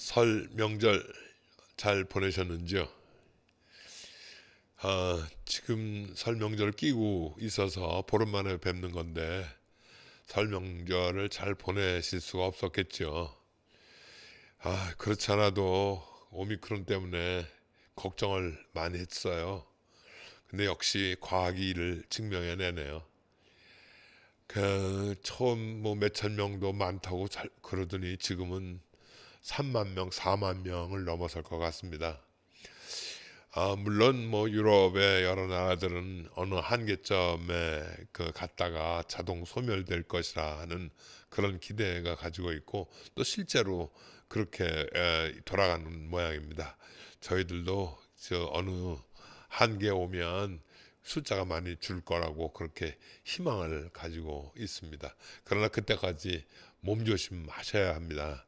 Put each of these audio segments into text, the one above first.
설 명절 잘 보내셨는지요? 지금 설 명절 끼고 있어서 보름 만에 뵙는 건데 설 명절을 잘 보내실 수가 없었겠죠. 그렇지 않아도 오미크론 때문에 걱정을 많이 했어요. 근데 역시 과학이 이를 증명해내네요. 처음 뭐 몇천 명도 많다고 그러더니 지금은 3만 명, 4만 명을 넘어설 것 같습니다. 물론 뭐 유럽의 여러 나라들은 어느 한계점에 갔다가 자동 소멸될 것이라는 그런 기대가 가지고 있고 또 실제로 그렇게 돌아가는 모양입니다. 저희들도 어느 한계에 오면 숫자가 많이 줄 거라고 그렇게 희망을 가지고 있습니다. 그러나 그때까지 몸조심하셔야 합니다.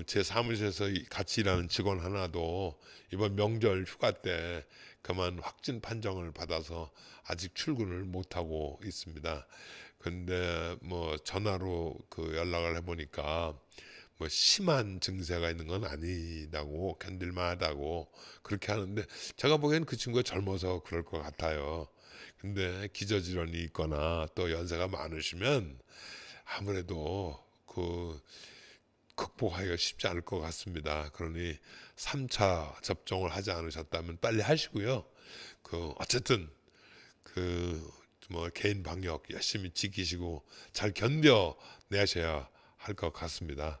제 사무실에서 같이 일하는 직원 하나도 이번 명절 휴가 때 그만 확진 판정을 받아서 아직 출근을 못 하고 있습니다. 근데 뭐 전화로 연락을 해보니까 뭐 심한 증세가 있는 건 아니다고, 견딜만하다고 그렇게 하는데, 제가 보기엔 그 친구가 젊어서 그럴 것 같아요. 근데 기저질환이 있거나 또 연세가 많으시면 아무래도 극복하기가 쉽지 않을 것 같습니다. 그러니 3차 접종을 하지 않으셨다면 빨리 하시고요. 어쨌든 뭐 개인 방역 열심히 지키시고 잘 견뎌내셔야 할 것 같습니다.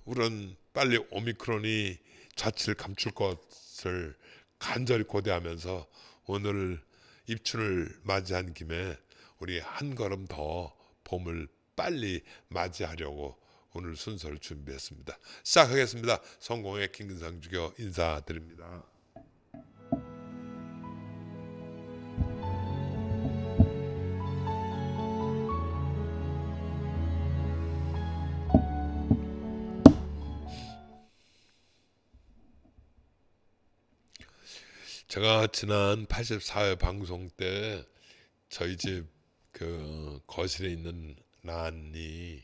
우선 빨리 오미크론이 자취를 감출 것을 간절히 고대하면서 오늘 입춘을 맞이한 김에 우리 한 걸음 더 봄을 빨리 맞이하려고 오늘 순서를 준비했습니다. 시작하겠습니다. 성공의 김근상 주교 인사드립니다. 제가 지난 84회 방송 때 저희 집 거실에 있는 난이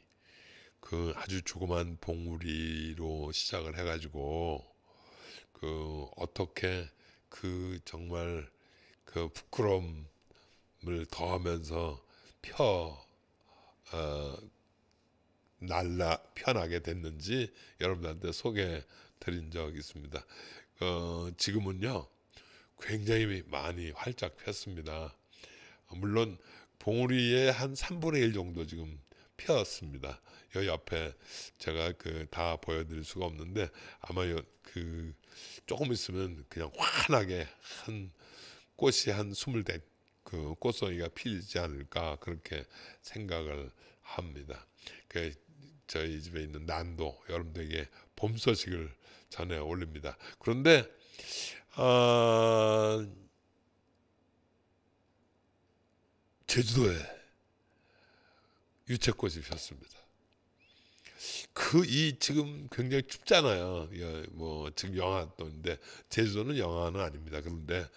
아주 조그만 봉우리로 시작을 해가지고 어떻게 정말 부끄러움을 더하면서 어, 편하게 됐는지 여러분한테 소개해 드린 적 있습니다. 지금은요 굉장히 많이 활짝 폈습니다. 물론 봉우리의 한 3분의 1 정도 지금 폈습니다. 여 옆에 제가 다 보여드릴 수가 없는데 아마 조금 있으면 그냥 환하게 한 꽃이 한 24 꽃송이가 피지 않을까 그렇게 생각을 합니다. 저희 집에 있는 난도 여러분들에게 봄 소식을 전해 올립니다. 그런데 제주도에 유채꽃이 폈습니다. 지금 굉장히 춥잖아요. 뭐 지금 영하도인데 제주도는 영하는 아닙니다. 그런데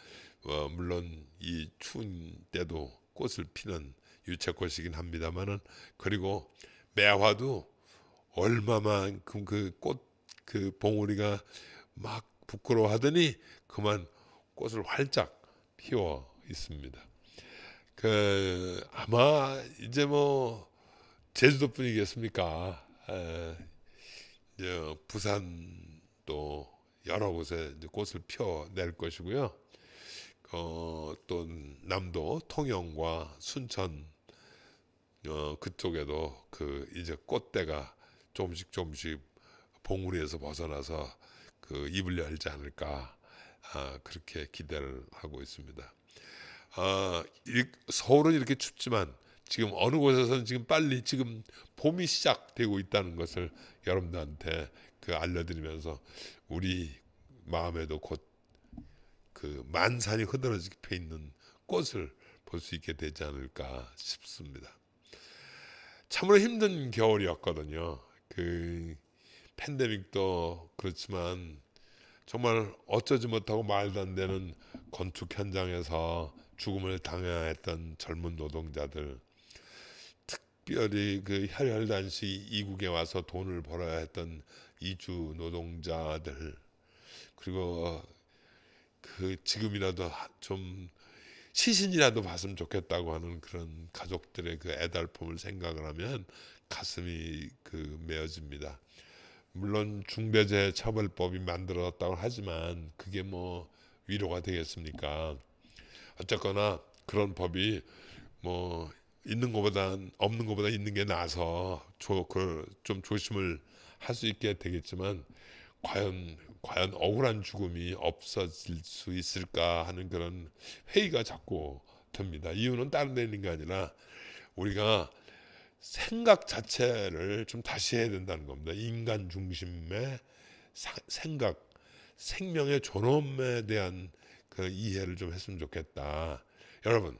물론 이 추운 때도 꽃을 피는 유채꽃이긴 합니다만은, 그리고 매화도 얼마만큼 봉우리가 막 부끄러워하더니 그만 꽃을 활짝 피워 있습니다. 아마 이제 뭐 제주도뿐이겠습니까? 이제 부산도 여러 곳에 이제 꽃을 펴낼 것이고요. 또 남도 통영과 순천 그쪽에도 이제 꽃대가 조금씩 봉우리에서 벗어나서 입을 열지 않을까 그렇게 기대를 하고 있습니다. 서울은 이렇게 춥지만 지금 어느 곳에서는 지금 빨리 지금 봄이 시작되고 있다는 것을 여러분들한테 알려드리면서 우리 마음에도 곧 만산이 흐드러지게 펴 있는 꽃을 볼 수 있게 되지 않을까 싶습니다. 참으로 힘든 겨울이었거든요. 팬데믹도 그렇지만 정말 어쩌지 못하고 말도 안 되는 건축 현장에서 죽음을 당해야 했던 젊은 노동자들, 특별히 그 혈혈단시 이국에 와서 돈을 벌어야 했던 이주 노동자들, 그리고 그 지금이라도 좀 시신이라도 봤으면 좋겠다고 하는 그런 가족들의 그 애달픔을 생각을 하면 가슴이 그 메어집니다. 물론 중대재해처벌법이 만들어졌다고 하지만 그게 뭐 위로가 되겠습니까? 어쨌거나 그런 법이 뭐 있는 것보다 없는 것보다 있는 게 나아서 좀 조심을 할 수 있게 되겠지만 과연 억울한 죽음이 없어질 수 있을까 하는 그런 회의가 자꾸 듭니다. 이유는 다른 데 있는 게 아니라 우리가 생각 자체를 좀 다시 해야 된다는 겁니다. 인간 중심의 생각, 생명의 존엄에 대한 그 이해를 좀 했으면 좋겠다. 여러분,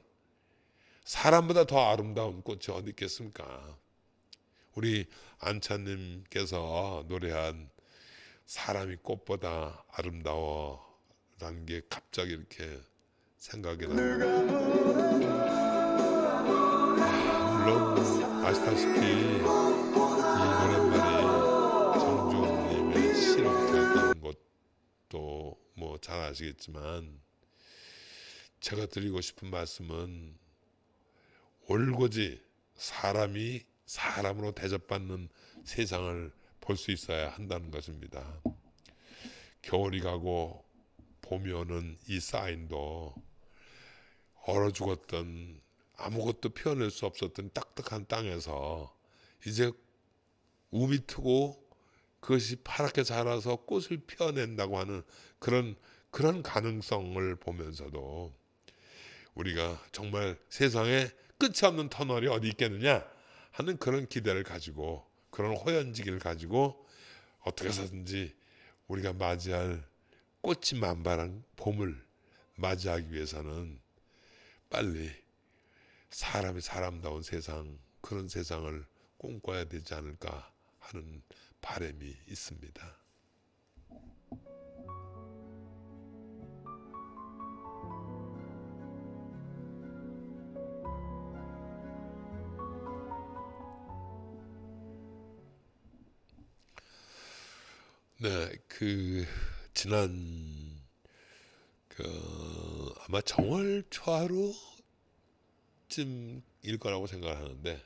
사람보다 더 아름다운 꽃이 어디 있겠습니까? 우리 안차님께서 노래한 사람이 꽃보다 아름다워라는 게 갑자기 이렇게 생각이 납니다. 물론 아시다시피 이 노랫말이 정주님의 시로 들었다는 것도 뭐 잘 아시겠지만, 제가 드리고 싶은 말씀은 올고지 사람이 사람으로 대접받는 세상을 볼 수 있어야 한다는 것입니다. 겨울이 가고 봄이 오는 이 사인도 얼어 죽었던, 아무것도 피워낼 수 없었던 딱딱한 땅에서 이제 움이 트고 그것이 파랗게 자라서 꽃을 피워낸다고 하는 그런 가능성을 보면서도 우리가 정말 세상에 끝이 없는 터널이 어디 있겠느냐 하는 그런 기대를 가지고, 그런 호연지기를 가지고 어떻게 해서든지 우리가 맞이할 꽃이 만발한 봄을 맞이하기 위해서는 빨리 사람이 사람다운 세상, 그런 세상을 꿈꿔야 되지 않을까 하는 바람이 있습니다. 네, 지난 아마 정월 초하루쯤일 거라고 생각하는데,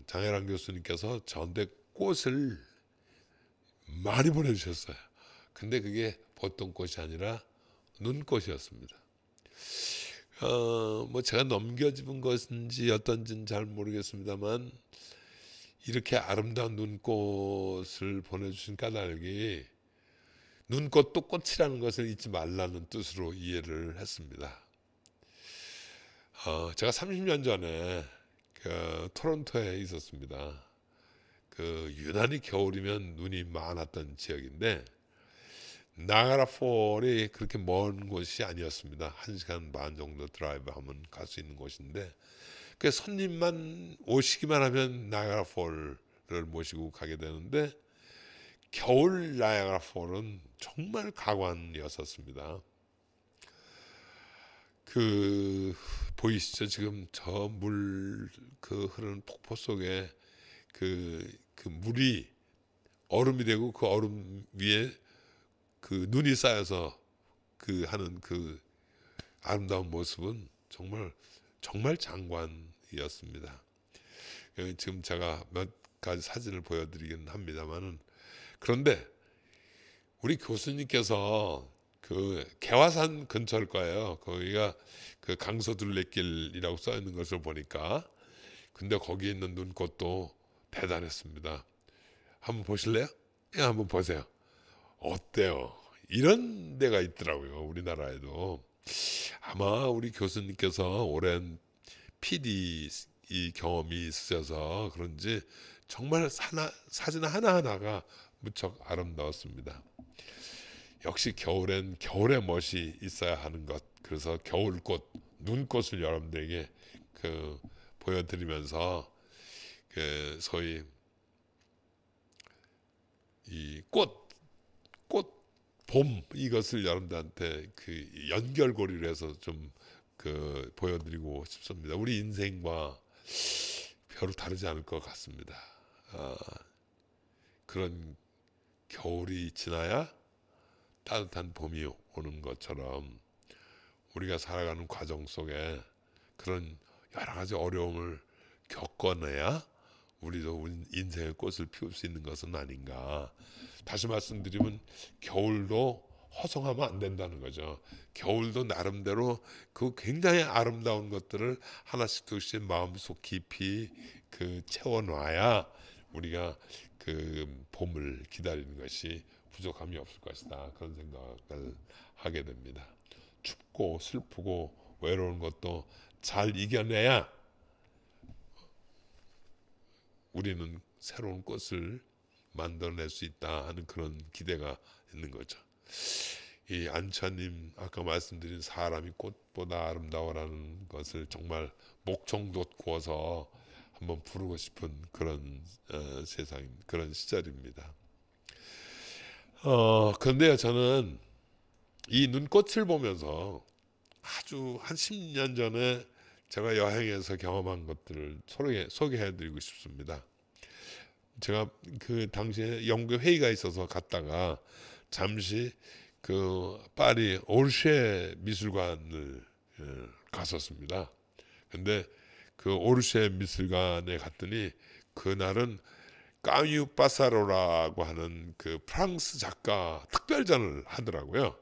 장혜란 교수님께서 저한테 꽃을 많이 보내주셨어요. 근데 그게 보통 꽃이 아니라 눈꽃이었습니다. 뭐 제가 넘겨짚은 것인지 어떤지는 잘 모르겠습니다만, 이렇게 아름다운 눈꽃을 보내주신 까닭이 눈꽃도 꽃이라는 것을 잊지 말라는 뜻으로 이해를 했습니다. 제가 30년 전에 토론토에 있었습니다. 유난히 겨울이면 눈이 많았던 지역인데, 나야가라 폴이 그렇게 먼 곳이 아니었습니다. 1시간 반 정도 드라이브 하면 갈 수 있는 곳인데, 그 손님만 오시기만 하면 나야가라 폴을 모시고 가게 되는데, 겨울 나야가라 폴은 정말 가관이었었습니다. 보이시죠? 지금 저 물 흐르는 폭포 속에 물이 얼음이 되고, 그 얼음 위에 눈이 쌓여서 하는 아름다운 모습은 정말 장관이었습니다. 지금 제가 몇 가지 사진을 보여드리긴 합니다만은, 그런데 우리 교수님께서 개화산 근처일 거예요. 거기가 강서둘레길이라고 써 있는 것을 보니까. 근데 거기에 있는 눈꽃도 대단했습니다. 한번 보실래요? 예, 한번 보세요. 어때요? 이런 데가 있더라고요, 우리나라에도. 아마 우리 교수님께서 오랜 PD 이 경험이 있으셔서 그런지 정말 사진 하나하나가 무척 아름다웠습니다. 역시 겨울엔 겨울의 멋이 있어야 하는 것. 그래서 겨울꽃, 눈꽃을 여러분들에게 보여드리면서 소위 이 봄, 이것을 여러분들한테 연결고리로 해서 좀 보여드리고 싶습니다. 우리 인생과 별로 다르지 않을 것 같습니다. 그런 겨울이 지나야 따뜻한 봄이 오는 것처럼 우리가 살아가는 과정 속에 그런 여러 가지 어려움을 겪어내야 우리도 인생의 꽃을 피울 수 있는 것은 아닌가. 다시 말씀드리면 겨울도 허송하면 안 된다는 거죠. 겨울도 나름대로 그 굉장히 아름다운 것들을 하나씩 둘씩 마음속 깊이 채워놔야 우리가 봄을 기다리는 것이 부족함이 없을 것이다. 그런 생각을 하게 됩니다. 춥고 슬프고 외로운 것도 잘 이겨내야 우리는 새로운 꽃을 만들어낼 수 있다 하는 그런 기대가 있는 거죠. 이 안차님 아까 말씀드린 사람이 꽃보다 아름다워라는 것을 정말 목청 돋구어서 한번 부르고 싶은 그런 그런 시절입니다. 그런데요, 저는 이 눈꽃을 보면서 아주 한 10년 전에 제가 여행에서 경험한 것들을 소개해드리고 싶습니다. 제가 그 당시에 영국에 회의가 있어서 갔다가 잠시 파리 오르쉐 미술관을 갔었습니다. 근데 그 오르쉐 미술관에 갔더니 그날은 까뮤 파사로라고 하는 그 프랑스 작가 특별전을 하더라고요.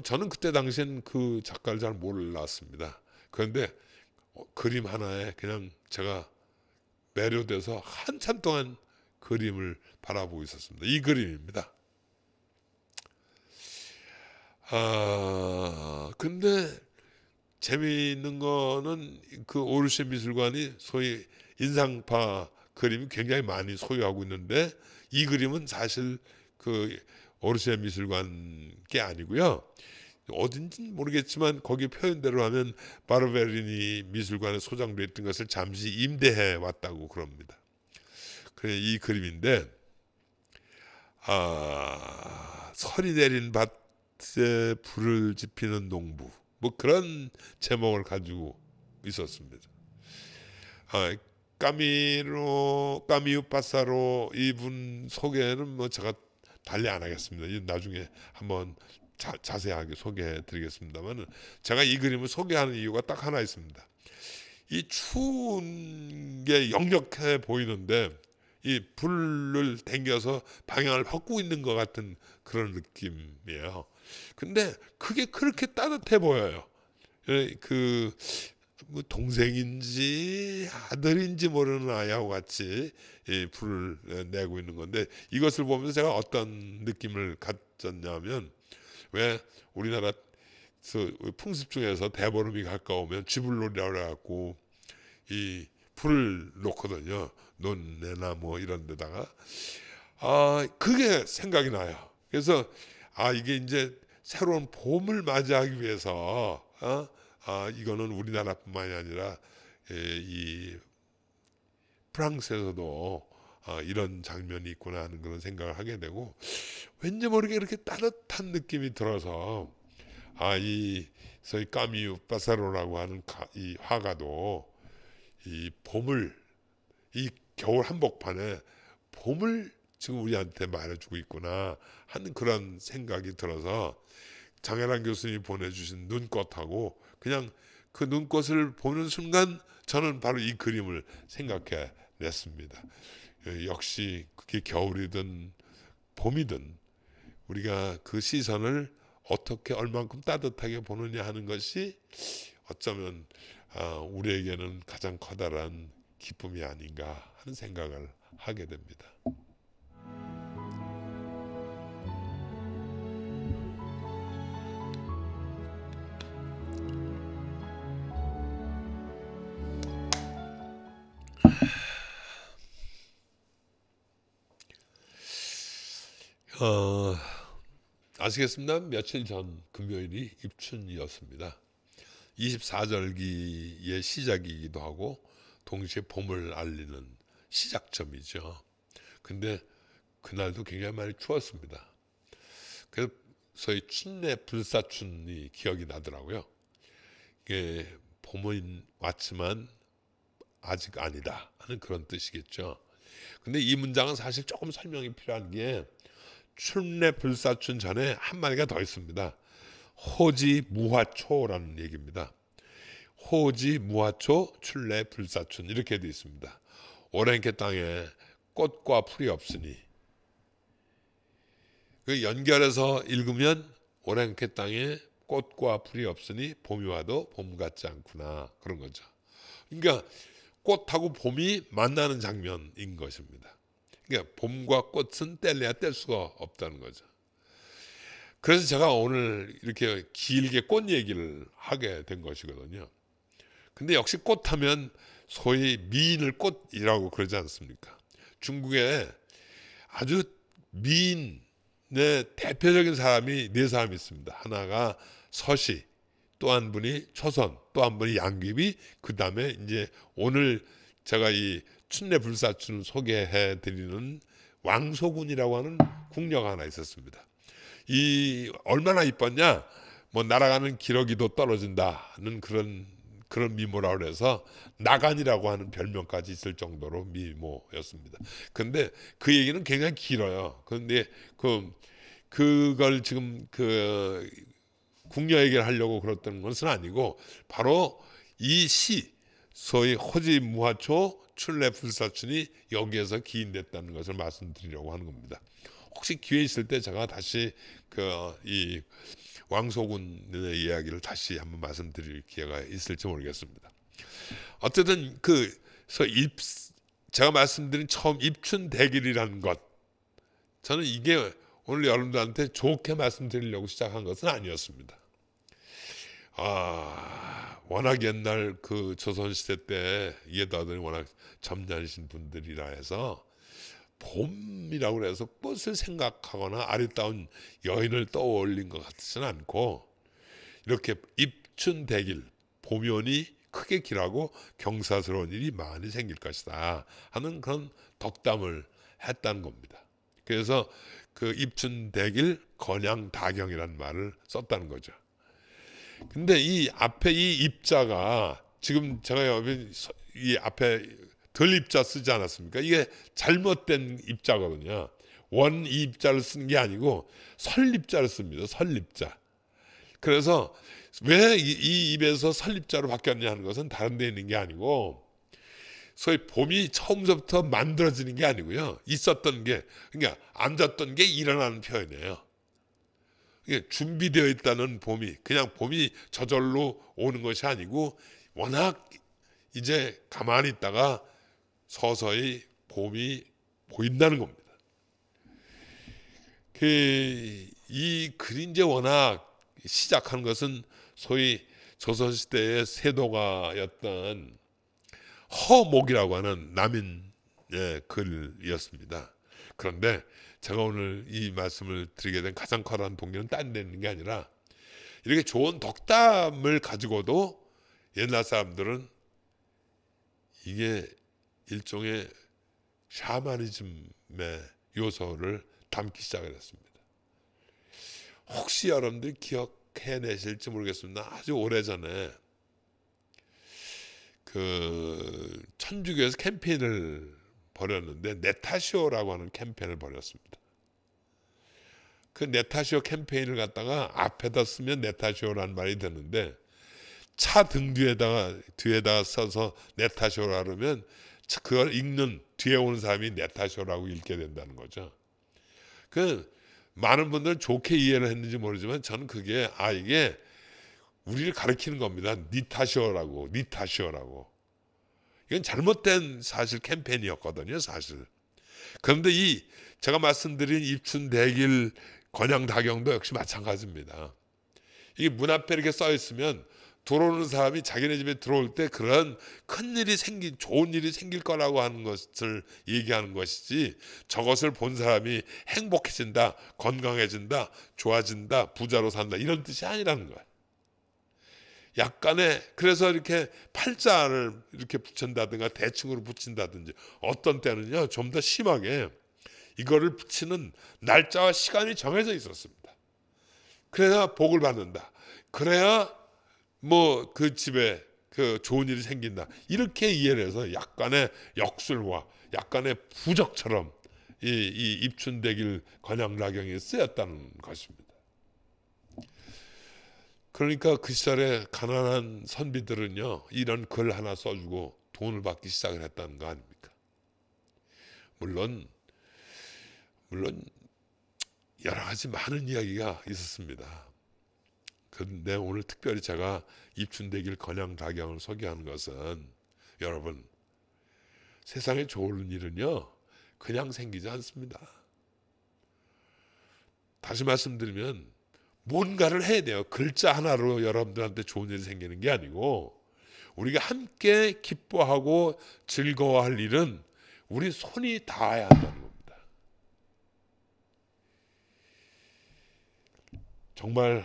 저는 그때 당시엔 그 작가를 잘 몰랐습니다. 그런데 그림 하나에 그냥 제가 매료돼서 한참 동안 그림을 바라보고 있었습니다. 이 그림입니다. 근데 재미있는 거는 그 오르쉐 미술관이 소위 인상파 그림이 굉장히 많이 소유하고 있는데 이 그림은 사실 그 오르쉐 미술관 게 아니고요. 어딘지는 모르겠지만 거기 표현대로 하면 바르베리니 미술관에 소장되어 있던 것을 잠시 임대해 왔다고 그럽니다. 그래 이 그림인데 설이 내린 밭에 불을 지피는 농부 뭐 그런 제목을 가지고 있었습니다. 까미유 파사로 이분 소개는 뭐 제가 달리 안 하겠습니다. 나중에 한번 자세하게 소개해 드리겠습니다만 제가 이 그림을 소개하는 이유가 딱 하나 있습니다. 이 추운 게 역력해 보이는데 이 불을 당겨서 방향을 바꾸고 있는 것 같은 그런 느낌이에요. 근데 그게 그렇게 따뜻해 보여요. 뭐 동생인지 아들인지 모르는 아이하고 같이 불을 내고 있는 건데 이것을 보면서 제가 어떤 느낌을 갖졌냐면 왜 우리나라 풍습 중에서 대보름이 가까우면 쥐불놀이라고 해갖고 이 불을 놓거든요. 논내나 뭐 이런 데다가 그게 생각이 나요. 그래서 이게 이제 새로운 봄을 맞이하기 위해서 이거는 우리나라뿐만이 아니라 이 프랑스에서도 이런 장면이 있구나 하는 그런 생각을 하게 되고 왠지 모르게 이렇게 따뜻한 느낌이 들어서 이 소위 까미유 파사로라고 하는 이 화가도 이 봄을 이 겨울 한복판에 봄을 지금 우리한테 말해주고 있구나 하는 그런 생각이 들어서 장혜란 교수님이 보내주신 눈꽃하고 그냥 그 눈꽃을 보는 순간 저는 바로 이 그림을 생각해 냈습니다. 역시 그게 겨울이든 봄이든 우리가 그 시선을 어떻게 얼만큼 따뜻하게 보느냐 하는 것이 어쩌면 우리에게는 가장 커다란 기쁨이 아닌가 하는 생각을 하게 됩니다. 아시겠습니다. 며칠 전 금요일이 입춘이었습니다. 24절기의 시작이기도 하고 동시에 봄을 알리는 시작점이죠. 근데 그날도 굉장히 많이 추웠습니다. 그래서 소위 춘내 불사춘이 기억이 나더라고요. 예, 봄은 왔지만 아직 아니다 하는 그런 뜻이겠죠. 근데 이 문장은 사실 조금 설명이 필요한 게 춘래 불사춘 전에 한 마디가 더 있습니다. 호지 무화초라는 얘기입니다. 호지 무화초 춘래 불사춘 이렇게 되어 있습니다. 오랭캐 땅에 꽃과 풀이 없으니, 그 연결해서 읽으면 오랭캐 땅에 꽃과 풀이 없으니 봄이 와도 봄 같지 않구나, 그런 거죠. 그러니까 꽃하고 봄이 만나는 장면인 것입니다. 그러니까 봄과 꽃은 뗄래야 뗄 수가 없다는 거죠. 그래서 제가 오늘 이렇게 길게 꽃 얘기를 하게 된 것이거든요. 근데 역시 꽃하면 소위 미인을 꽃이라고 그러지 않습니까? 중국에 아주 미인의 대표적인 사람이 네 사람 있습니다. 하나가 서시, 또 한 분이 초선, 또 한 분이 양귀비, 그 다음에 이제 오늘 제가 이 춘래 불사춘을 소개해 드리는 왕소군이라고 하는 궁녀가 하나 있었습니다. 이 얼마나 이뻤냐, 뭐 날아가는 기러기도 떨어진다는 그런 미모라고 해서 나간이라고 하는 별명까지 있을 정도로 미모였습니다. 근데 그 얘기는 굉장히 길어요. 근데 그걸 지금 그 궁녀 얘기를 하려고 그랬던 것은 아니고, 바로 이 시, 소위 호지 무화초 춘래 불사춘이 여기에서 기인됐다는 것을 말씀드리려고 하는 겁니다. 혹시 기회 있을 때 제가 다시 이 왕소군의 이야기를 다시 한번 말씀드릴 기회가 있을지 모르겠습니다. 어쨌든 제가 말씀드린 처음 입춘대길이라는 것, 저는 이게 오늘 여러분들한테 좋게 말씀드리려고 시작한 것은 아니었습니다. 워낙 옛날 그 조선시대 때 이해다들이 워낙 점잖으신 분들이라 해서 봄이라고 해서 꽃을 생각하거나 아리따운 여인을 떠올린 것 같지는 않고, 이렇게 입춘대길, 봄이 오니 크게 길하고 경사스러운 일이 많이 생길 것이다 하는 그런 덕담을 했다는 겁니다. 그래서 그 입춘대길 건양다경이라는 말을 썼다는 거죠. 근데 이 앞에 이 입자가, 지금 제가 여기 이 앞에 덜 입자 쓰지 않았습니까? 이게 잘못된 입자거든요. 원 이 입자를 쓰는 게 아니고 설입자를 씁니다. 설입자. 그래서 왜 이 입에서 설입자로 바뀌었냐 하는 것은 다른 데 있는 게 아니고, 소위 봄이 처음부터 만들어지는 게 아니고요. 있었던 게, 그러니까 앉았던 게 일어나는 표현이에요. 이게 준비되어 있다는 봄이, 그냥 봄이 저절로 오는 것이 아니고, 워낙 이제 가만히 있다가 서서히 봄이 보인다는 겁니다. 이 글이 이제 워낙 시작한 것은 소위 조선시대의 세도가였던 허목이라고 하는 남인의 글이었습니다. 그런데 제가 오늘 이 말씀을 드리게 된 가장 커다란 동기는 딴 데 있는 게 아니라, 이렇게 좋은 덕담을 가지고도 옛날 사람들은 이게 일종의 샤머니즘의 요소를 담기 시작을 했습니다. 혹시 여러분들 기억해내실지 모르겠습니다. 아주 오래전에 그 천주교에서 캠페인을 벌였는데, 네타쇼라고 하는 캠페인을 벌였습니다. 그 네타쇼 캠페인을 갖다가 앞에다 쓰면 네타쇼라는 말이 되는데, 차 등 뒤에다가 써서 네타쇼라 그러면 그걸 읽는 뒤에 오는 사람이 네타쇼라고 읽게 된다는 거죠. 그 많은 분들은 좋게 이해를 했는지 모르지만, 저는 그게 이게 우리를 가리키는 겁니다. 니타쇼라고. 이건 잘못된 사실 캠페인이었거든요, 사실. 그런데 제가 말씀드린 입춘대길 건양다경도 역시 마찬가지입니다. 이게 문 앞에 이렇게 써 있으면 들어오는 사람이 자기네 집에 들어올 때 그런 좋은 일이 생길 거라고 하는 것을 얘기하는 것이지, 저것을 본 사람이 행복해진다, 건강해진다, 좋아진다, 부자로 산다, 이런 뜻이 아니라는 거예요. 약간의, 그래서 이렇게 팔자를 이렇게 붙인다든가 대칭으로 붙인다든지, 어떤 때는요 좀 더 심하게 이거를 붙이는 날짜와 시간이 정해져 있었습니다. 그래야 복을 받는다, 그래야 뭐 그 집에 그 좋은 일이 생긴다 이렇게 이해를 해서 약간의 역술과 약간의 부적처럼 이 입춘대길 권양락경이 쓰였다는 것입니다. 그러니까 그 시절에 가난한 선비들은요 이런 글 하나 써주고 돈을 받기 시작을 했다는 거 아닙니까? 물론 여러 가지 많은 이야기가 있었습니다. 그런데 오늘 특별히 제가 입춘대길 권양락경을 소개하는 것은 여러분 세상에 좋은 일은요 그냥 생기지 않습니다. 다시 말씀드리면 뭔가를 해야 돼요. 글자 하나로 여러분들한테 좋은 일이 생기는 게 아니고 우리가 함께 기뻐하고 즐거워할 일은 우리 손이 닿아야 한다는 겁니다. 정말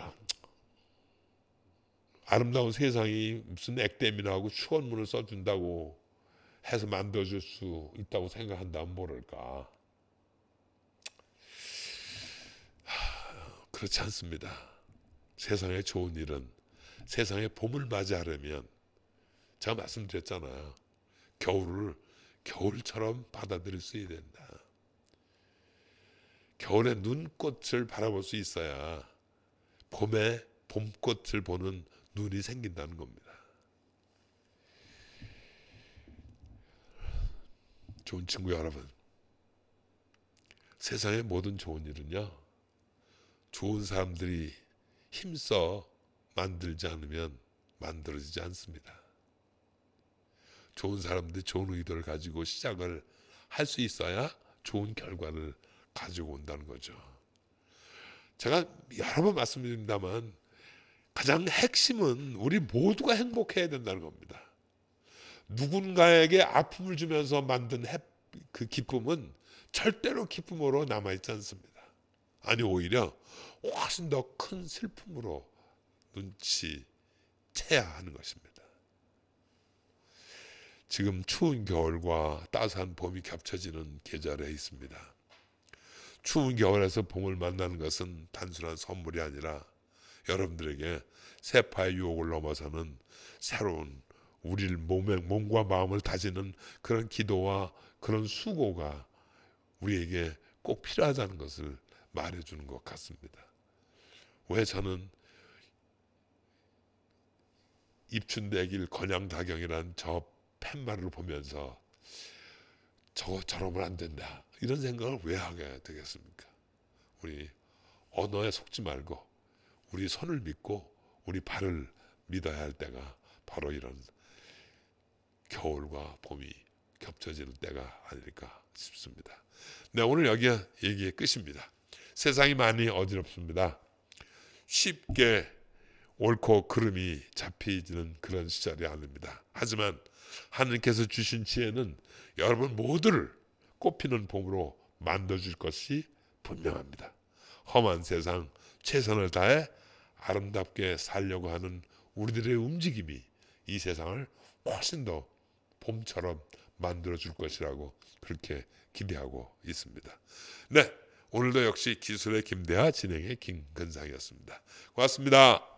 아름다운 세상이 무슨 액땜이나 고 축원문을 써준다고 해서 만들어줄 수 있다고 생각한다면 모를까. 그렇지 않습니다. 세상에 좋은 일은 세상에 봄을 맞이하려면 제가 말씀드렸잖아요. 겨울을 겨울처럼 받아들일 수 있어야 된다. 겨울에 눈꽃을 바라볼 수 있어야 봄에 봄꽃을 보는 눈이 생긴다는 겁니다. 좋은 친구 여러분, 세상의 모든 좋은 일은요 좋은 사람들이 힘써 만들지 않으면 만들어지지 않습니다. 좋은 사람들이 좋은 의도를 가지고 시작을 할 수 있어야 좋은 결과를 가지고 온다는 거죠. 제가 여러 번 말씀드립니다만 가장 핵심은 우리 모두가 행복해야 된다는 겁니다. 누군가에게 아픔을 주면서 만든 그 기쁨은 절대로 기쁨으로 남아있지 않습니다. 아니 오히려 훨씬 더 큰 슬픔으로 눈치채야 하는 것입니다. 지금 추운 겨울과 따스한 봄이 겹쳐지는 계절에 있습니다. 추운 겨울에서 봄을 만나는 것은 단순한 선물이 아니라 여러분들에게 세파의 유혹을 넘어서는 새로운 우리를 몸과 마음을 다지는 그런 기도와 그런 수고가 우리에게 꼭 필요하다는 것을 말해주는 것 같습니다. 왜 저는 입춘대길 권양락경이라는 저 팻말을 보면서 저러면 안 된다 이런 생각을 왜 하게 되겠습니까? 우리 언어에 속지 말고 우리 손을 믿고 우리 발을 믿어야 할 때가 바로 이런 겨울과 봄이 겹쳐지는 때가 아닐까 싶습니다. 네, 오늘 여기가 얘기의 끝입니다. 세상이 많이 어지럽습니다. 쉽게 옳고 그름이 잡히지는 그런 시절이 아닙니다. 하지만 하느님께서 주신 지혜는 여러분 모두를 꽃피는 봄으로 만들어줄 것이 분명합니다. 험한 세상 최선을 다해 아름답게 살려고 하는 우리들의 움직임이 이 세상을 훨씬 더 봄처럼 만들어줄 것이라고 그렇게 기대하고 있습니다. 네, 오늘도 역시 기술의 김대하, 진행의 김근상이었습니다. 고맙습니다.